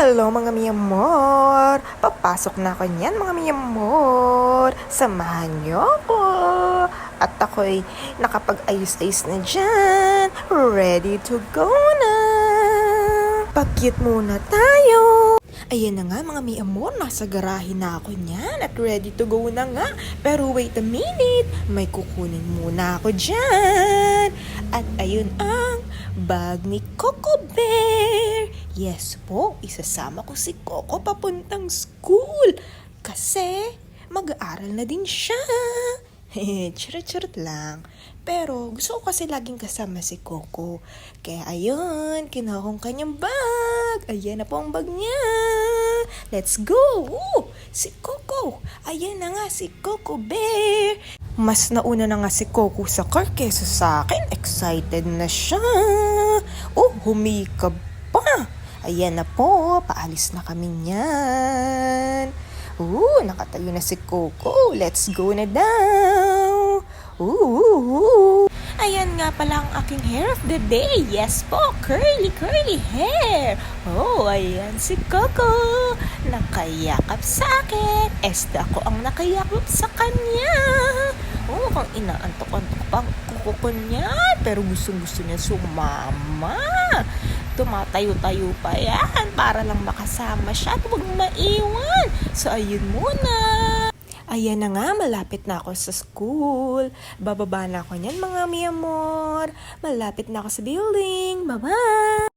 Hello mga mi amor! Papasok na ako niyan mga mi amor! Samahan niyo ako! At ako'y nakapag-ayos-ayos na dyan! Ready to go na! Pag-cute muna tayo! Ayan na nga mga mi amor, nasa garahe na ako niyan at ready to go na nga. Pero wait a minute, may kukunin muna ako dyan. At ayun ang bag ni Coco Bear. Yes po, isasama ko si Coco papuntang school. Kasi mag-aaral na din siya. Charot-charot lang. Pero gusto ko kasi laging kasama si Coco. Kaya ayun, kinuha kong kanyang bag. Ayan na po ang bag niya. Let's go! Si Coco! Ayan na nga si Coco Bear. Mas nauna na nga si Coco sa car kesa sa akin. Excited na siya. Humikab pa. Ayan na po, paalis na kami niyan. Nakatayo na si Coco. Let's go na daw. Ayan nga pala ang aking hair of the day. Yes po, curly hair. Ayan si Coco. Nakayakap sa akin. Ako ang nakayakap sa kanya. Mukhang inaantok-antok pa ang kuko niya. Pero gustong-gusto niya sumama. Tumatayo-tayo pa yan para lang makasama siya at huwag maiwan. So ayun muna. Ayan na nga, malapit na ako sa school. Bababa na ako niyan mga mi amor. Malapit na ako sa building. Bye-bye!